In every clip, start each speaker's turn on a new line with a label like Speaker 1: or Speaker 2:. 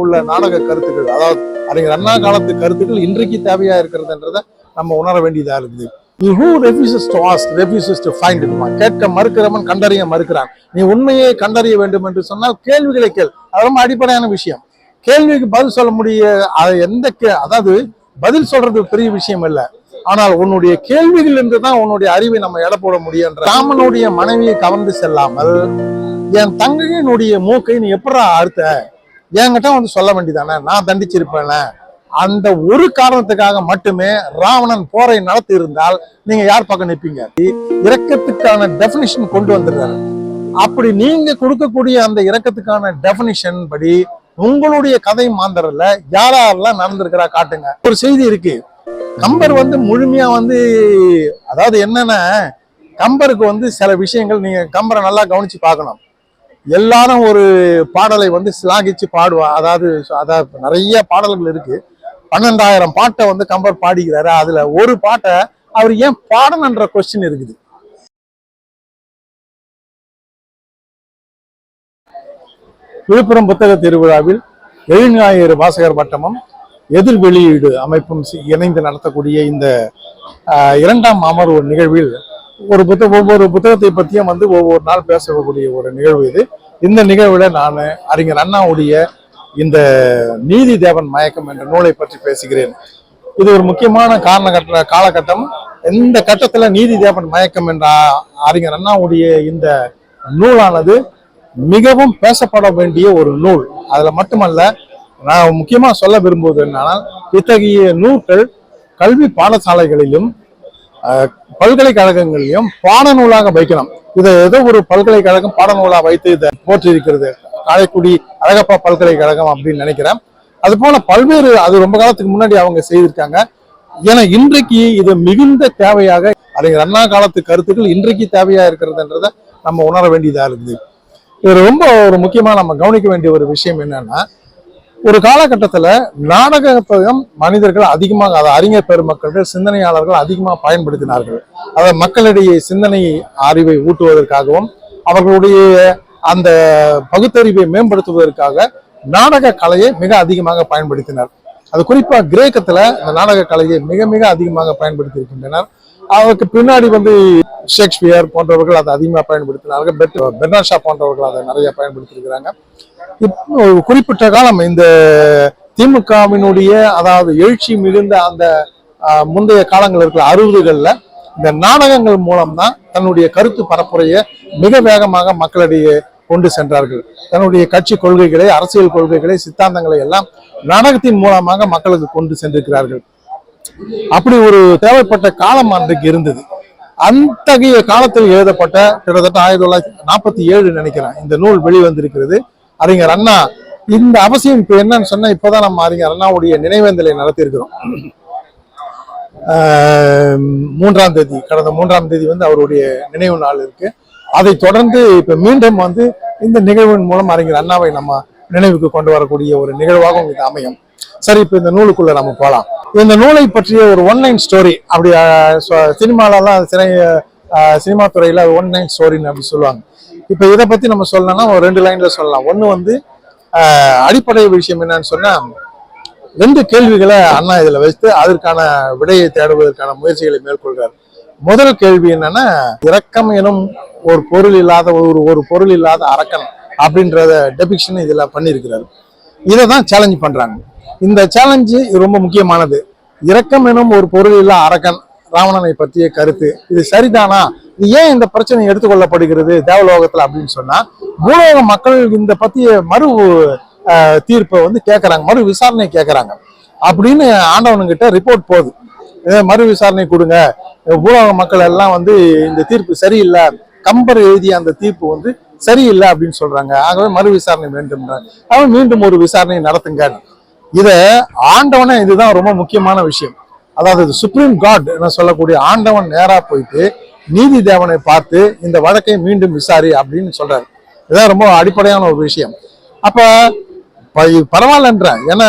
Speaker 1: உள்ள நாடக கருத்துக்கள், அதாவது அறிஞர் அண்ணா காலத்து கருத்துக்கள் இன்றைக்கு தேவையா இருக்கிறதுன்றத நம்ம உணர வேண்டியதா இருக்குது. Who refuses to ask, refuses to find it. கேட்க மறுக்கிறவன் கண்டறிய மறுக்கிறான். நீ உண்மையை கண்டறிய வேண்டும் என்று சொன்னால் கேள்விகளை கேள். அது ரொம்ப அடிப்படையான விஷயம். கேள்விக்கு பதில் சொல்ல அதாவது பதில் சொல்றது பெரிய விஷயம் இல்லை. ஆனால் உன்னுடைய கேள்விகள் என்றுதான் உன்னுடைய அறிவை நம்ம எடை போட முடியும். ராமனுடைய மனைவியை கவர்ந்து செல்லாமல் என் தங்கையினுடைய மூக்கை நீ எப்படா அறுத்த, என்கிட்ட வந்து சொல்ல வேண்டியதானே, நான் தண்டிச்சிருப்பேன். அந்த ஒரு காரணத்துக்காக மட்டுமே ராவணன் போரை நடத்தி இருந்தால் நீங்க யார் பக்கம் நிற்பீங்க? இரக்கத்துக்கான டெபினிஷன் கொண்டு வந்துடுறாரு. அப்படி நீங்க கொடுக்கக்கூடிய அந்த இரக்கத்துக்கான டெபினிஷன் படி உங்களுடைய கதை மாந்தரல யாரெல்லாம் நடந்திருக்கிறா காட்டுங்க. ஒரு செய்தி இருக்கு, கம்பர் வந்து முழுமையா வந்து, அதாவது என்னன்னா கம்பருக்கு வந்து சில விஷயங்கள் நீங்க கம்பரை நல்லா கவனிச்சு பார்க்கணும். எல்லாரும் ஒரு பாடலை வந்து சிலாகிச்சு பாடுவா. அதாவது நிறைய பாடல்கள் இருக்கு. 12,000 பாட்டை வந்து கம்பர் பாடிக்கிறாரு. அதுல ஒரு பாட்டை அவர் ஏன் பாடணுன்ற கொஸ்டின் இருக்குது. விழுப்புரம் புத்தக திருவிழாவில் எழுஞாயிறு வாசகர் வட்டமும் எதிர் வெளியீடு அமைப்பும் இணைந்து நடத்தக்கூடிய இந்த 2ஆம் அமர்வு நிகழ்வில் ஒவ்வொரு புத்தகத்தை பற்றியும் வந்து ஒவ்வொரு நாள் பேசக்கூடிய ஒரு நிகழ்வு இது. இந்த நிகழ்வுல நான் அறிஞர் அண்ணாவுடைய இந்த நீதி தேவன் மயக்கம் என்ற நூலை பற்றி பேசுகிறேன். இது ஒரு முக்கியமான காலகட்டம். இந்த கட்டத்துல நீதி தேவன் மயக்கம் என்ற அறிஞர் அண்ணாவுடைய இந்த நூலானது மிகவும் பேசப்பட வேண்டிய ஒரு நூல். அதுல மட்டுமல்ல, நான் முக்கியமா சொல்ல விரும்புவது என்னன்னா, இத்தகைய நூல்கள் கல்வி பாடசாலைகளிலும் பல்கலைக்கழகங்களிலும் பாடநூலாக வைக்கணும். இதை ஏதோ ஒரு பல்கலைக்கழகம் பாடநூலா வைத்து இதை போற்றிருக்கிறது, காரைக்குடி அழகப்பா பல்கலைக்கழகம் அப்படின்னு நினைக்கிறேன். அது போல பல்வேறு, அது ரொம்ப காலத்துக்கு முன்னாடி அவங்க செய்திருக்காங்க. ஏன்னா இன்றைக்கு இது மிகுந்த தேவையாக, அறிஞர் அண்ணா காலத்து கருத்துக்கள் இன்றைக்கு தேவையா இருக்கிறதுன்றத நம்ம உணர வேண்டியதா இருக்குது. இது ரொம்ப ஒரு முக்கியமா நம்ம கவனிக்க வேண்டிய ஒரு விஷயம் என்னன்னா, ஒரு காலகட்டத்துல நாடகத்தையும் மனிதர்கள் அதிகமாக, அதை அறிஞர் பெருமக்கள் சிந்தனையாளர்கள் அதிகமாக பயன்படுத்தினார்கள். அதை மக்களிடையே சிந்தனை அறிவை ஊட்டுவதற்காகவும் அவர்களுடைய அந்த பகுத்தறிவை மேம்படுத்துவதற்காக நாடக கலையை மிக அதிகமாக பயன்படுத்தினார். அது குறிப்பா கிரேக்கத்துல இந்த நாடக கலையை மிக மிக அதிகமாக பயன்படுத்தி இருக்கின்றனர். அவருக்கு பின்னாடி வந்து ஷேக்ஸ்பியர் போன்றவர்கள் அதை அதிகமாக பயன்படுத்தினார்கள். பெர்னார்ட் ஷா போன்றவர்கள் அதை நிறைய பயன்படுத்தி இருக்கிறாங்க. இப்போ குறிப்பிட்ட காலம் இந்த திமுகவினுடைய, அதாவது எழுச்சி மிகுந்த அந்த முந்தைய காலங்கள் இருக்கிற 60கள்ல இந்த நாடகங்கள் மூலம்தான் தன்னுடைய கருத்து பரப்புரையை மிக வேகமாக மக்களிடையே கொண்டு சென்றார்கள். தன்னுடைய கட்சி கொள்கைகளை, அரசியல் கொள்கைகளை, சித்தாந்தங்களை எல்லாம் நாடகத்தின் மூலமாக மக்களுக்கு கொண்டு சென்றிருக்கிறார்கள். அப்படி ஒரு தேவைப்பட்ட காலம் அன்றைக்கு இருந்தது. அத்தகைய காலத்தில் எழுதப்பட்ட கிட்டத்தட்ட 1947 நினைக்கிறேன் இந்த நூல் வெளிவந்திருக்கிறது. அறிஞர் அண்ணா இந்த அவசியம் இப்ப என்னன்னு சொன்னா, இப்பதான் நம்ம அறிஞர் அண்ணாவுடைய நினைவேந்தலை நடத்தி இருக்கிறோம். 3ஆம் தேதி, கடந்த 3ஆம் தேதி வந்து அவருடைய நினைவு நாள் இருக்கு. அதை தொடர்ந்து இப்ப மீண்டும் வந்து இந்த நிகழ்வின் மூலம் அறிஞர் அண்ணாவை நம்ம நினைவுக்கு கொண்டு வரக்கூடிய ஒரு நிகழ்வாகவும் இது அமையும். சரி, இப்ப இந்த நூலுக்குள்ள நம்ம போலாம். இந்த நூலை பற்றிய ஒரு ஒன்லைன் ஸ்டோரி, அப்படி சினிமாலெல்லாம் சினிமா துறையில ஒன்லைன் ஸ்டோரின்னு அப்படி சொல்லுவாங்க. இப்ப இதை பத்தி நம்ம சொல்லணும்னா ஒரு 2 லைன்ல சொல்லலாம். ஒண்ணு வந்து அடிப்படை விஷயம் என்னன்னு சொன்னா, 2 கேள்விகளை அண்ணா இதுல வைத்து அதற்கான விடையை தேடுவதற்கான முயற்சிகளை மேற்கொள்கிறார். முதல் கேள்வி என்னன்னா, இரக்கம் எனும் ஒரு பொருள் இல்லாத ஒரு பொருள் இல்லாத அரக்கன் அப்படின்றத டெபிக்ஷன் இதுல பண்ணியிருக்கிறார். இதை தான் சேலஞ்ச் பண்றாங்க. இந்த சேலஞ்சு ரொம்ப முக்கியமானது. இரக்கம் எனும் ஒரு பொருள் இல்லா அரக்கன், ராவணனை பற்றிய கருத்து, இது சரிதானா? இது ஏன் இந்த பிரச்சனை எடுத்துக்கொள்ளப்படுகிறது தேவலோகத்துல அப்படின்னு சொன்னா, பூலோக மக்கள் இந்த பத்திய மறு தீர்ப்பை வந்து கேட்கறாங்க, மறு விசாரணை கேட்கறாங்க. அப்படின்னு ஆண்டவனுங்கிட்ட ரிப்போர்ட் போகுது, மறு விசாரணை கொடுங்க, பூலோக மக்கள் எல்லாம் வந்து இந்த தீர்ப்பு சரியில்லை, கம்பர் எழுதிய அந்த தீர்ப்பு வந்து சரியில்லை அப்படின்னு சொல்றாங்க. ஆகவே மறு விசாரணை வேண்டும், அவன் மீண்டும் ஒரு விசாரணை நடத்துங்க. இத ஆண்டவனே, இதுதான் ரொம்ப முக்கியமான விஷயம். அதாவது சுப்ரீம் காட் என்ன சொல்லக்கூடிய ஆண்டவன் நேரா போயிட்டு நீதி தேவனை பார்த்து இந்த வழக்கை மீண்டும் விசாரி அப்படின்னு சொல்றாரு. இதுதான் ரொம்ப அடிப்படையான ஒரு விஷயம். அப்ப பரவாயில்லன்ற, ஏன்னா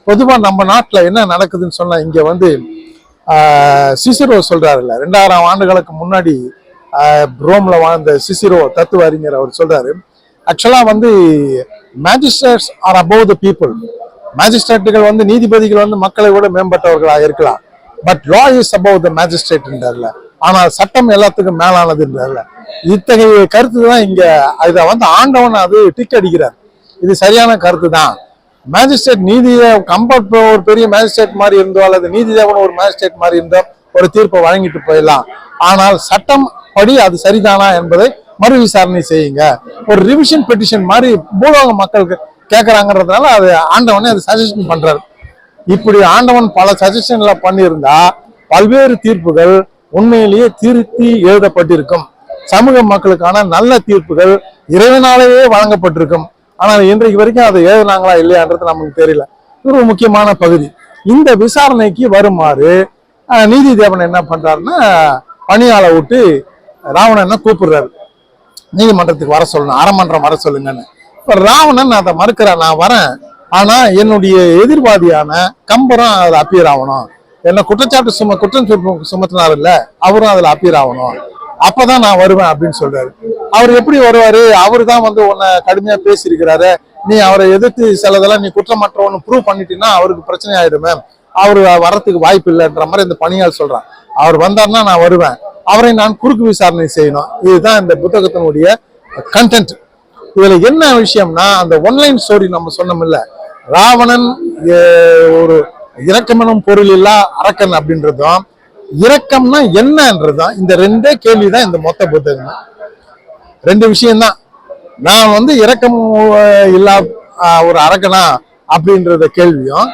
Speaker 1: பொதுவா நம்ம நாட்டுல என்ன நடக்குதுன்னு சொன்னா, இங்க வந்து சிசிரோ சொல்றாருல்ல, 2000 ஆண்டுகளுக்கு முன்னாடி ரோம்ல வாழ்ந்த சிசிரோ தத்துவ அறிஞர், அவர் சொல்றாரு, ஆக்சுவலா வந்து magistrates are above the people. மேஜிஸ்ட்ரேட்டுகள் வந்து நீதிபதிகள் வந்து மக்களை விட மேம்பட்டவர்களாக இருக்கலாம். But law is above the மேஜிஸ்ட்ரேட்ன்றதுல, ஆனால் சட்டம் எல்லாத்துக்கும் மேலானதுன்றதுல இத்தகைய கருத்து தான் இங்க இதை வந்து ஆண்டவன் அது டிக் அடிக்கிறார். இது சரியான கருத்து தான். மேஜிஸ்ட்ரேட் நீதியை கம்பேர் ஒரு பெரிய மேஜிஸ்ட்ரேட் மாதிரி இருந்தோ அல்லது நீதிதேவன் ஒரு மேஜிஸ்ட்ரேட் மாதிரி இருந்தோ ஒரு தீர்ப்பை வழங்கிட்டு போயிடலாம். ஆனால் சட்டம் படி அது சரிதானா என்பதை மறு விசாரணை செய்யுங்க. ஒரு ரிவிஷன் பெட்டிஷன் மாதிரி பூலோக மக்களுக்கு கேட்கறாங்கிறதுனால அது ஆண்டவனே அது சஜஷன் பண்றாரு. இப்படி ஆண்டவன் பல சஜஷன்ல பண்ணியிருந்தா பல்வேறு தீர்ப்புகள் உண்மையிலேயே திருத்தி எழுதப்பட்டிருக்கும். சமூக மக்களுக்கான நல்ல தீர்ப்புகள் இறைவனாலேயே வழங்கப்பட்டிருக்கும். ஆனால் இன்றைக்கு வரைக்கும் அதை எழுதினாங்களா இல்லையான்றது நமக்கு தெரியல. இது ஒரு முக்கியமான பகுதி. இந்த விசாரணைக்கு வருமாறு நீதி தேவன் என்ன பண்றாருன்னா பணியாளை விட்டு ராவணனை கூப்பிடுறாரு. நீதிமன்றத்துக்கு வர சொல்லணும், அறமன்றம் வர சொல்லுங்கன்னு. இப்ப ராவணன் அதை மறுக்கிறான், நான் வரேன், ஆனா என்னுடைய எதிர்வாதியான கம்பரும் அதுல அப்பியர் ஆகணும். என்ன குற்றம் சுமத்தினார் இல்ல, அவரும் அதுல அப்பியர் ஆகணும், அப்பதான் நான் வருவேன் அப்படின்னு சொல்றாரு. அவர் எப்படி வருவாரு? அவரு தான் வந்து உன்னை கடுமையா பேசியிருக்கிறாரு, நீ அவரை எதிர்த்து சிலதெல்லாம் நீ குற்றமற்றவன்னு ப்ரூவ் பண்ணிட்டீங்கன்னா அவருக்கு பிரச்சனை ஆயிடுமே, அவரு வரத்துக்கு வாய்ப்பு இல்லைன்ற மாதிரி இந்த பணியால் சொல்றான். அவர் வந்தார்னா நான் வருவேன், அவரை நான் குறுக்கு விசாரணை செய்யணும். இதுதான் இந்த புத்தகத்தினுடைய கண்டென்ட். இதுல என்ன விஷயம்னா, அந்த ஒன்லைன் ஸ்டோரி நம்ம சொன்னோம் இல்ல, ராவணன் ஒரு இரக்கமெனும் பொருள் இல்லா அரக்கன் அப்படின்றதும், இரக்கம்னா என்னன்றதும், இந்த ரெண்டே கேள்விதான் இந்த மொத்த புத்தகம். ரெண்டு விஷயம்தான். நான் வந்து இரக்கம் இல்லா ஒரு அரக்கனா அப்படின்றத கேள்வியும்,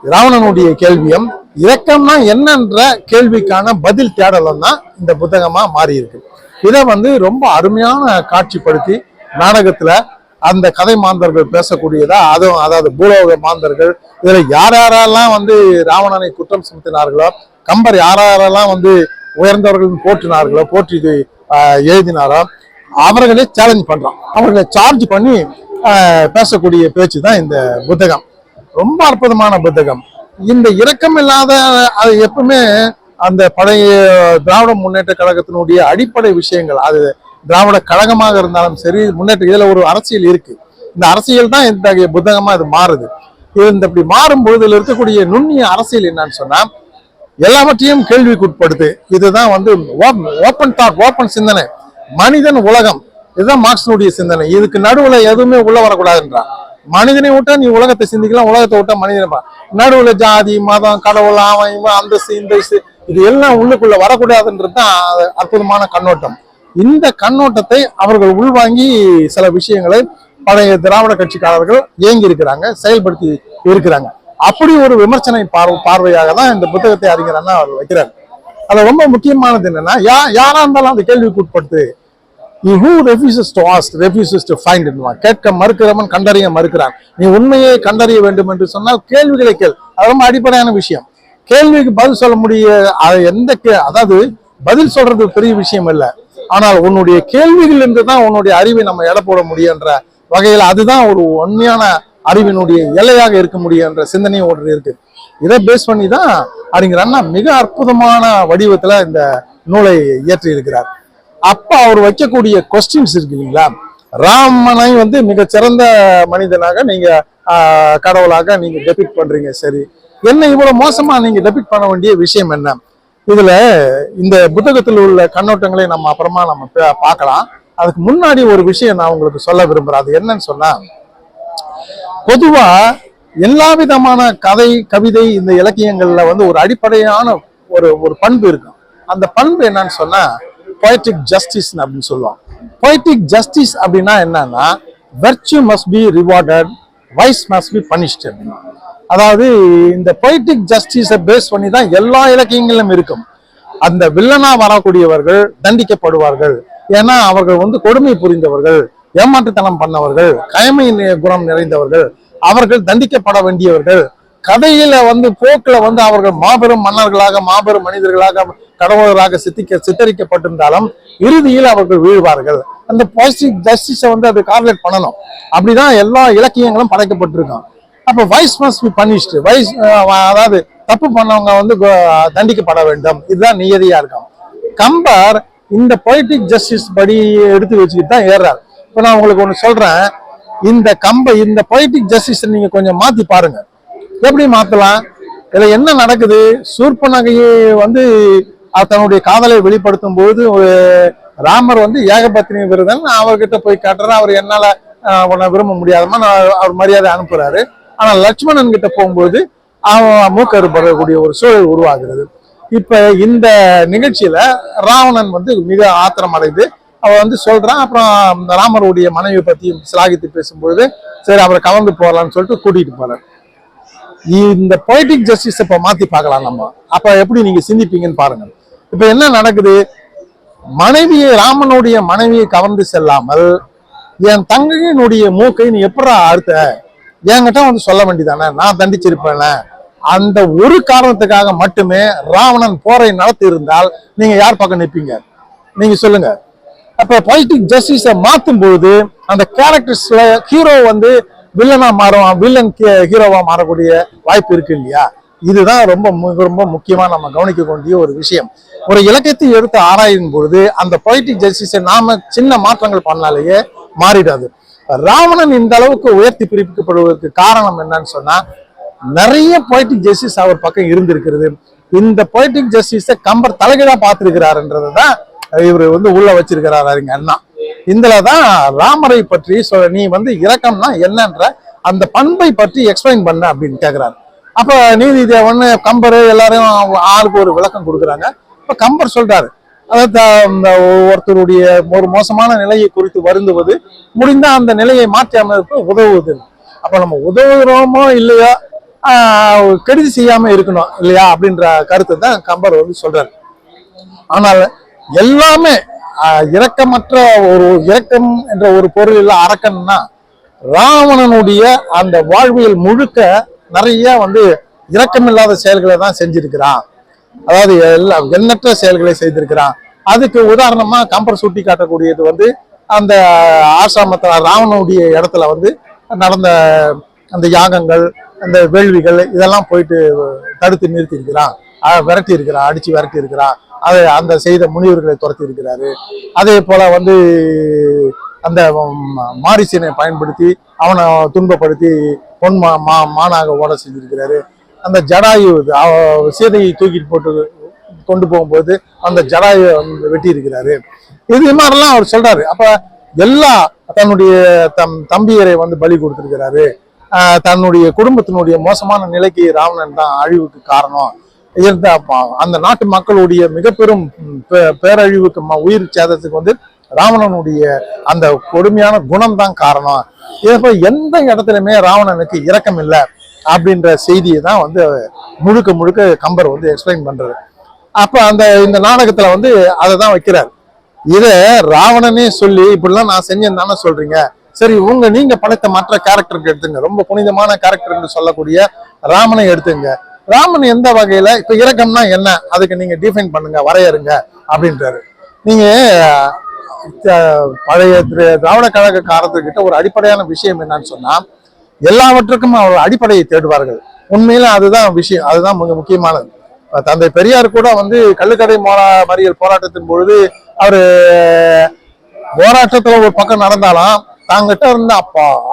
Speaker 1: ராவணனுடைய கேள்வியும், இரக்கம்னா என்னன்ற கேள்விக்கான பதில் தேடலும் தான் இந்த புத்தகமா மாறி இருக்கு. இதை வந்து ரொம்ப அருமையான காட்சிப்படுத்தி நாடகத்துல அந்த கதை மாந்தர்கள் பேசக்கூடியதா, அதுவும் அதாவது பூலோக மாந்தர்கள் இதுல யாரெல்லாம் வந்து ராவணனை குற்றம் சுமத்தினார்களோ, கம்பர் யாரெல்லாம் வந்து உயர்ந்தவர்கள் போற்றினார்களோ, போற்றி எழுதினாரோ அவர்களே சேலஞ்ச் பண்றான். அவர்களை சார்ஜ் பண்ணி பேசக்கூடிய பேச்சு தான் இந்த புத்தகம். ரொம்ப அற்புதமான புத்தகம். இந்த இரக்கம் இல்லாத, அது எப்பவுமே அந்த பழைய திராவிட முன்னேற்ற கழகத்தினுடைய அடிப்படை விஷயங்கள், அது திராவிட கழகமாக இருந்தாலும் சரி, முன்னேற்ற இதுல ஒரு அரசியல் இருக்கு. இந்த அரசியல் தான் இந்த புத்தகமா இது மாறுது. இது இந்த இப்படி மாறும்போது இதுல இருக்கக்கூடிய நுண்ணிய அரசியல் என்னன்னு சொன்னா, எல்லாவற்றையும் கேள்விக்குட்படுத்து. இதுதான் வந்து ஓப்பன் தாட், ஓப்பன் சிந்தனை, மனிதன் உலகம். இதுதான் மார்க்ஸினுடைய சிந்தனை. இதுக்கு நடுவுல எதுவுமே உள்ள வரக்கூடாதுன்றான். மனிதனை விட்டா நீ உலகத்தை சிந்திக்கலாம், உலகத்தை விட்டா மனிதனை. நடுவுல ஜாதி மதம் கடவுள் அவன் இவன் அந்தஸ்து இந்த இது எல்லாம் உள்ளுக்குள்ள வரக்கூடாதுன்றது தான் அற்புதமான கண்ணோட்டம். இந்த கண்ணோட்டத்தை அவர்கள் உள்வாங்கி சில விஷயங்களை பழைய திராவிட கட்சிக்காரர்கள் இயங்கி இருக்கிறாங்க, செயல்படுத்தி இருக்கிறாங்க. அப்படி ஒரு விமர்சனை பார்வையாக தான் இந்த புத்தகத்தை அறிஞர் அண்ணா அவர் வைக்கிறார். அது ரொம்ப முக்கியமானது என்னன்னா, யாரா இருந்தாலும் அந்த கேள்விக்கு உட்படுத்து. Who refuses to ask, refuses to find. கேட்க மறுக்கிறவன் கண்டறிய மறுக்கிறான். நீ உண்மையை கண்டறிய வேண்டும் என்று சொன்னால் கேள்விகளை கேள். அது ரொம்ப அடிப்படையான விஷயம். கேள்விக்கு பதில் சொல்ல முடிய அதாவது பதில் சொல்றது பெரிய விஷயம் இல்லை, ஆனால் உன்னுடைய கேள்விகள் இருந்து தான் உன்னுடைய அறிவை நம்ம எடை போட முடியுன்ற வகையில் அதுதான் ஒரு உண்மையான அறிவினுடைய எல்லையாக இருக்க முடியும் என்ற சிந்தனையும் ஒன்று இருக்கு. இதை பேஸ் பண்ணி தான் அறிஞர் அண்ணா மிக அற்புதமான வடிவத்துல இந்த நூலை இயற்றி இருக்கிறார். அப்ப அவர் வைக்கக்கூடிய கொஸ்டின்ஸ் இருக்கு இல்லைங்களா, ராமனை வந்து மிகச்சிறந்த மனிதனாக நீங்க கடவுளாக நீங்க டெபிக் பண்றீங்க, சரி, என்ன இவ்வளவு மோசமா நீங்க டெபிக் பண்ண வேண்டிய விஷயம் என்ன? இதுல இந்த புத்தகத்தில் உள்ள கண்ணோட்டங்களை நம்ம அப்புறமா நம்ம பார்க்கலாம். அதுக்கு முன்னாடி ஒரு விஷயம் நான் உங்களுக்கு சொல்ல விரும்புறேன். அது என்னன்னு சொன்னா, பொதுவா எல்லா விதமான கதை கவிதை இந்த இலக்கியங்கள்ல வந்து ஒரு அடிப்படையான ஒரு பண்பு இருக்கும். அந்த பண்பு என்னன்னு சொன்னா poetic justice அப்படின்னு சொல்லுவோம். poetic justice அப்படின்னா என்னன்னா, virtue must be rewarded, vice must be punished. அதாவது இந்த poetic justice பேஸ் பண்ணி தான் எல்லா இலக்கியங்களிலும் இருக்கும். அந்த வில்லனா வரக்கூடியவர்கள் தண்டிக்கப்படுவார்கள், ஏன்னா அவர்கள் வந்து கொடுமை புரிந்தவர்கள், ஏமாற்றுத்தனம் பண்ணவர்கள், கயமை குணம் நிறைந்தவர்கள், அவர்கள் தண்டிக்கப்பட வேண்டியவர்கள். கதையில வந்து போக்குல வந்து அவர்கள் மாபெரும் மன்னர்களாக மாபெரும் மனிதர்களாக கடவுளர்களாக சித்தரிக்கப்பட்டிருந்தாலும் இறுதியில் அவர்கள் வீழ்வார்கள். அந்த பாசிட்டிவ் ஜஸ்டிஸை வந்து அது கார்லேட் பண்ணணும். அப்படிதான் எல்லா இலக்கியங்களும் படைக்கப்பட்டிருக்கும். அப்ப வைஸ் மஸ்ட் பி பனிஷ்டு, அதாவது தப்பு பண்ணவங்க வந்து தண்டிக்கப்பட வேண்டும், இதுதான் நியதியா இருக்கும். கம்பர் இந்த பொய்டிக் ஜஸ்டிஸ் படி எடுத்து வச்சுக்கிட்டு தான் ஏறார். இப்ப நான் உங்களுக்கு ஒண்ணு சொல்றேன், இந்த பொய்டிக் ஜஸ்டிஸ் நீங்க கொஞ்சம் மாத்தி பாருங்க. எப்படி மாத்தலாம்? இதுல என்ன நடக்குது? சூர்பனகையை வந்து தன்னுடைய காதலை வெளிப்படுத்தும் போது ராமர் வந்து ஏகபத்னி விரதன் அவர்கிட்ட போய் காட்டுறாரு. அவர் என்னால உன்னை விரும்ப முடியாதமா அவர் மரியாதை அனுப்புறாரு. ஆனா லட்சுமணன் கிட்ட போகும்போது அவன் மூக்கறுபடக்கூடிய ஒரு சூழல் உருவாகிறது. இப்ப இந்த நிகழ்ச்சியில ராவணன் வந்து மிக ஆத்திரம் அடைந்து அவன் வந்து சொல்றான். அப்புறம் ராமருடைய மனைவி பத்தி சிலாகித்து பேசும்பொழுது சரி அவரை கவர்ந்து போகலான்னு சொல்லிட்டு கூட்டிட்டு போறாரு. இந்த பொய்டிக் ஜஸ்டிஸ் இப்ப மாத்தி பார்க்கலாம் நம்ம. அப்ப எப்படி நீங்க சிந்திப்பீங்கன்னு பாருங்க. இப்ப என்ன நடக்குது? ராமனுடைய மனைவியை கவர்ந்து செல்லாமல் என் தங்கையினுடைய மூக்கை நீ எப்படா அறுத்த, என்கிட்ட வந்து சொல்ல வேண்டியதானே, நான் தண்டிச்சிருப்பேன். அந்த ஒரு காரணத்துக்காக மட்டுமே ராவணன் போரை நடத்தி இருந்தால் நீங்க யார் பக்கம் நிற்பீங்க? நீங்க சொல்லுங்க. அப்ப பொய்டிக் ஜஸ்டிஸை மாத்தும் போது அந்த கேரக்டர்ஸ்ல ஹீரோ வந்து வில்லனா மாறும், வில்லன் ஹீரோவா மாறக்கூடிய வாய்ப்பு இருக்கு இல்லையா? இதுதான் ரொம்ப ரொம்ப முக்கியமா நம்ம கவனிக்க வேண்டிய ஒரு விஷயம். ஒரு இலக்கியத்தை எடுத்து ஆராயும் பொழுது அந்த பொய்டிக் ஜஸ்டிஸை நாம சின்ன மாற்றங்கள் பண்ணாலேயே மாறிடாது. ராவணன் இந்த அளவுக்கு உயர்த்தி பிரிக்கப்படுவதற்கு காரணம் என்னன்னு சொன்னா, நிறைய பொய்டிக் ஜஸ்டிஸ் அவர் பக்கம் இருந்திருக்கிறது. இந்த பொய்டிக் ஜஸ்டிஸை கம்பர் தலைகீழா பார்த்திருக்கிறாருன்றதுதான் இவர் வந்து உள்ள வச்சிருக்கிறாரு அறிஞ அண்ணா. இதுலதான் ராமரை பற்றி நீ வந்து இரக்கம்னா என்னன்ற அந்த பண்பை பற்றி எக்ஸ்பிளைன் பண்ண அப்படின்னு கேக்குறாரு. அப்ப நீதி தேவன் கம்பர் எல்லாரும் ஆளுக்கு ஒரு விளக்கம் கொடுக்குறாங்க. இப்ப கம்பர் சொல்றாரு, அதாவது ஒருத்தருடைய ஒரு மோசமான நிலையை குறித்து வருந்துவது முடிந்தா அந்த நிலையை மாற்றி அமைப்பு உதவுவது. அப்ப நம்ம உதவுறோமோ இல்லையோ கெடுதி செய்யாம இருக்கணும் இல்லையா அப்படின்ற கருத்தை தான் கம்பர் வந்து சொல்றாரு. ஆனால் எல்லாமே இரக்கமற்ற இரக்கம் என்ற ஒரு பொருள் இல்ல அரக்கன்னா ராவணனுடைய அந்த வாழ்வியல் முழுக்க நிறைய வந்து இரக்கமில்லாத செயல்களை தான் செஞ்சிருக்கிறான். அதாவது எண்ணற்ற செயல்களை செய்திருக்கிறான். அதுக்கு உதாரணமா கம்பர் சுட்டி காட்டக்கூடியது வந்து அந்த ஆசிரமத்துல ராவணனுடைய இடத்துல வந்து நடந்த அந்த யாகங்கள், அந்த வேள்விகள் இதெல்லாம் போயிட்டு தடுத்து நிறுத்தி இருக்கிறான், விரட்டி இருக்கிறான், அடிச்சு விரட்டி இருக்கிறான். அந்த செய்த முனிவர்களை துரத்தி இருக்கிறாரு. அதே போல வந்து அந்த மாரிசனை பயன்படுத்தி அவனை துன்பப்படுத்தி மானாக ஓட செஞ்சிருக்கிறாரு. அந்த ஜடாயு சீதையை தூக்கிட்டு போட்டு கொண்டு போகும்போது அந்த ஜடாயை வெட்டி இருக்கிறாரு. இது மாதிரிலாம் அவர் சொல்றாரு. அப்ப எல்லா தன்னுடைய தம்பியரை வந்து பலி கொடுத்திருக்கிறாரு. தன்னுடைய குடும்பத்தினுடைய மோசமான நிலைக்கு ராவணன் தான் அழிவுக்கு காரணம். இருந்த அந்த நாட்டு மக்களுடைய மிக பெரும் பேரழிவுக்கு உயிர் சேதத்துக்கு வந்து ராவணனுடைய அந்த கொடுமையான குணம் தான் காரணம். இதப்ப எந்த இடத்துலயுமே ராவணனுக்கு இரக்கம் இல்லை அப்படின்ற செய்தியை தான் வந்து முழுக்க முழுக்க கம்பர் வந்து எக்ஸ்பிளைன் பண்றாரு. அப்ப இந்த நாடகத்துல வந்து அதை தான் வைக்கிறார். இத ராவணனே சொல்லி இப்படிலாம் நான் செஞ்சேன்னு தானே சொல்றீங்க. சரி, நீங்க படைத்த மற்ற கேரக்டருக்கு எடுத்துங்க. ரொம்ப புனிதமான கேரக்டர் என்று சொல்லக்கூடிய ராமனை எடுத்துங்க. ராமன் எந்த வகையில இப்ப இரக்கம்னா என்ன, அதுக்கு நீங்க டிஃபைன் பண்ணுங்க, வரையறுங்க அப்படின்றாரு. நீங்க பழைய திராவிட கழக காலத்துக்கிட்ட ஒரு அடிப்படையான விஷயம் என்னன்னு சொன்னா, எல்லாவற்றுக்கும் அவர்கள் அடிப்படையை தேடுவார்கள். உண்மையில அதுதான் விஷயம், அதுதான் மிக முக்கியமானது. தந்தை பெரியார் கூட வந்து கள்ளுக்கடை மறியல் போராட்டத்தின் பொழுது அவரு போராட்டத்துல ஒரு பக்கம் நடந்தாலும் தாங்கிட்ட இருந்த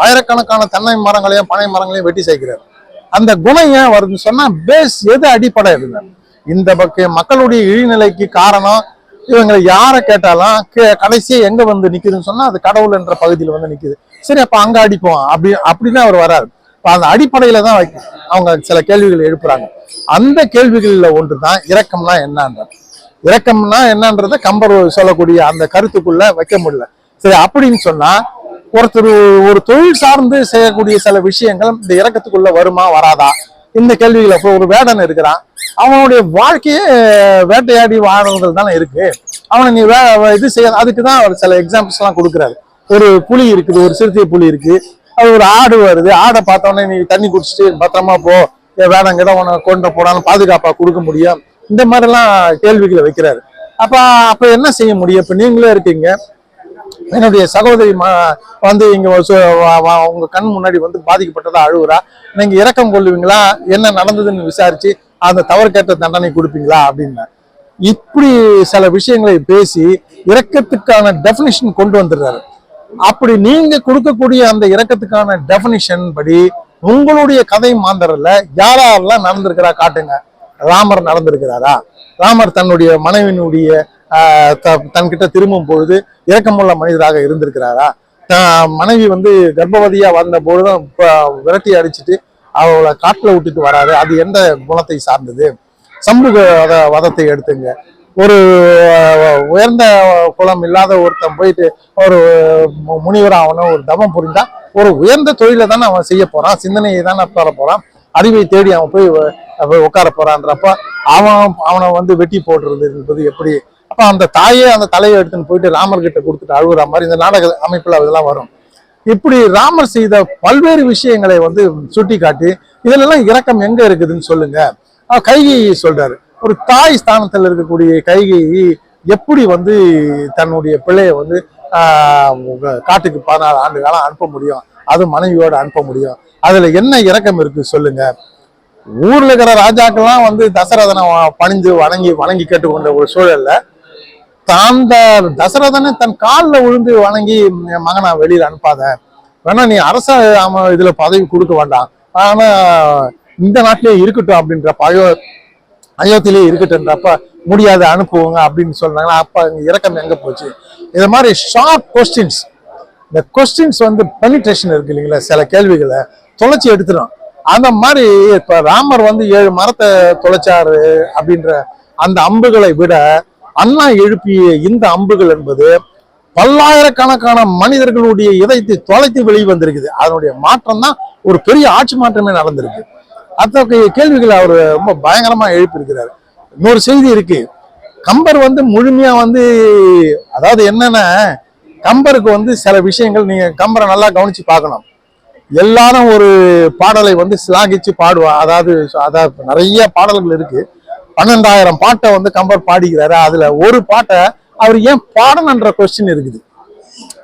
Speaker 1: ஆயிரக்கணக்கான தென்னை மரங்களையும் பனை மரங்களையும் வெட்டி சேர்க்கிறார். அந்த குணம் ஏன் வருதுன்னு சொன்னா பேஸ் எது அடிப்படை இருந்த இந்த மக்களுடைய இழிநிலைக்கு காரணம் இவங்களை யாரை கேட்டாலும் கடைசியா எங்க வந்து நிக்குதுன்னு சொன்னா அது கடவுள் என்ற பகுதியில வந்து நிக்குது. சரி, அப்ப அங்க அடிப்போம் அப்படிதான் அவர் வராரு. அந்த அடிப்படையில தான் அவங்க சில கேள்விகள் எழுப்புறாங்க. அந்த கேள்விகள்ல ஒன்றுதான் இரக்கம்னா என்னன்ற. இரக்கம்னா என்னன்றத கம்பர் சொல்லக்கூடிய அந்த கருத்துக்குள்ள வைக்க முடியல. சரி, அப்படின்னு சொன்னா ஒருத்தர் ஒரு தொழில் சார்ந்து செய்யக்கூடிய சில விஷயங்கள் இந்த இரக்கத்துக்குள்ள வருமா வராதா, இந்த கேள்விகளை ஒரு வேடன் இருக்கிறான், அவனுடைய வாழ்க்கையே வேட்டையாடி வாழ்றதுல தானே இருக்கு. அவனை நீ இது செய்ய, அதுக்குதான் அவர் சில எக்ஸாம்பிள்ஸ் எல்லாம் கொடுக்குறாரு. ஒரு புலி இருக்குது, ஒரு சிறுத்தை புலி இருக்கு, அது ஒரு ஆடு வருது, ஆடை பார்த்தோன்னே நீ தண்ணி குடிச்சிட்டு பத்திரமா போ, வேடங்கிட்ட உன கொண்டு போனாலும் பாதுகாப்பா கொடுக்க முடியும், இந்த மாதிரி எல்லாம் கேள்விகளை வைக்கிறாரு. அப்ப என்ன செய்ய முடியும்? இப்ப நீங்களே இருக்கீங்க, என்னுடைய சகோதரி வந்து இங்க உங்க கண் முன்னாடி வந்து பாதிக்கப்பட்டதா அழுகுறா, நீங்க இரக்கம் கொள்ளுவீங்களா, என்ன நடந்ததுன்னு விசாரிச்சு அந்த தவறுக்கேற்ற தண்டனை கொடுப்பீங்களா அப்படின்னா, இப்படி சில விஷயங்களை பேசி இரக்கத்துக்கான டெபினிஷன் கொண்டு வந்துடுறாரு. அப்படி நீங்க கொடுக்கக்கூடிய அந்த இரக்கத்துக்கான டெபினிஷன் படி உங்களுடைய கதை மாந்தர்ல யாரெல்லாம் நடந்திருக்கிறா காட்டுங்க. ராமர் நடந்திருக்கிறாரா? ராமர் தன்னுடைய மனைவியினுடைய தன்கிட்ட திரும்பும் பொழுது இரக்கமுள்ள மனிதராக இருந்திருக்கிறாரா? மனைவி வந்து கர்ப்பவதியா வந்த பொழுதும் விரட்டி அடிச்சுட்டு அவளை காட்டுல விட்டுட்டு வராரு. அது எந்த குணத்தை சார்ந்தது? சமூக வதத்தை எடுத்துங்க. ஒரு உயர்ந்த குலம் இல்லாத ஒருத்தன் போயிட்டு ஒரு முனிவர் ஆகணும், ஒரு தவம் புரிந்தா ஒரு உயர்ந்த தொழிலை தானே அவன் செய்ய போறான், சிந்தனையை தானே உட்கார போறான், அறிவை தேடி அவன் போய் உட்கார போறான்றப்ப அவனை வந்து வெட்டி போடுறது என்பது எப்படி? அப்ப அந்த தாயே அந்த தலையை எடுத்துன்னு போயிட்டு ராமர் கிட்ட கொடுத்துட்டு அழுகுற மாதிரி இந்த நாடக அமைப்புல அதெல்லாம் வரும். இப்படி ராமர் செய்த பல்வேறு விஷயங்களை வந்து சுட்டி காட்டி இதுல எல்லாம் இரக்கம் எங்க இருக்குதுன்னு சொல்லுங்க. கைகை சொல்றாரு, ஒரு தாய் ஸ்தானத்தில் இருக்கக்கூடிய கைகை எப்படி வந்து தன்னுடைய பிள்ளைய வந்து காட்டுக்கு 16 ஆண்டு காலம் அனுப்ப முடியும், அது மனைவியோட அனுப்ப முடியும், அதுல என்ன இரக்கம் இருக்கு சொல்லுங்க. ஊர்ல இருக்கிற ராஜாக்கெல்லாம் வந்து தசரதனை பணிஞ்சு வணங்கி கேட்டுக்கொண்ட ஒரு சூழல்ல தசரதனை தன் காலில் விழுந்து வணங்கி மகனா வெளியில அனுப்பாத, வேணா நீ அரச இதுல பதவி கொடுக்க வேண்டாம், ஆனா இந்த நாட்டிலேயே இருக்கட்டும் அப்படின்றப்ப அயோத்தியிலேயே இருக்கட்டும்ன்றப்ப முடியாது அனுப்புவோங்க அப்படின்னு சொன்னாங்கன்னா அப்ப இரக்கம் எங்க போச்சு? இது மாதிரி ஷார்ட் கொஸ்டின்ஸ், இந்த கொஸ்டின்ஸ் வந்து பெனிட்ரேஷன் இருக்கு இல்லைங்களா, சில கேள்விகளை தொலைச்சி எடுத்துடும். அந்த மாதிரி இப்ப ராமர் வந்து 7 மரத்தை தொலைச்சாரு அப்படின்ற அந்த அம்புகளை விட அண்ணா எழுப்பிய இந்த அம்புகள் என்பது பல்லாயிரக்கணக்கான மனிதர்களுடைய இதயத்தை தொலைத்து வெளியே வந்திருக்குது. அதனுடைய மாற்றம் தான் ஒரு பெரிய ஆட்சி மாற்றமே நடந்திருக்கு. அத்தகைய கேள்விகளை அவர் ரொம்ப பயங்கரமா எழுப்பியிருக்கிறாரு. இன்னொரு செய்தி இருக்கு, கம்பர் வந்து முழுமையா வந்து அதாவது என்னன்னா கம்பருக்கு வந்து சில விஷயங்கள் நீங்க கம்பரை நல்லா கவனிச்சு பார்க்கணும். எல்லாரும் ஒரு பாடலை வந்து சிலாகிச்சு பாடுவா, அதாவது நிறைய பாடல்கள் இருக்கு. 12,000 பாட்டை வந்து கம்பர் பாடிக்கிறாரு. அதுல ஒரு பாட்டை அவர் ஏன் பாடணுன்ற கொஸ்டின் இருக்குது.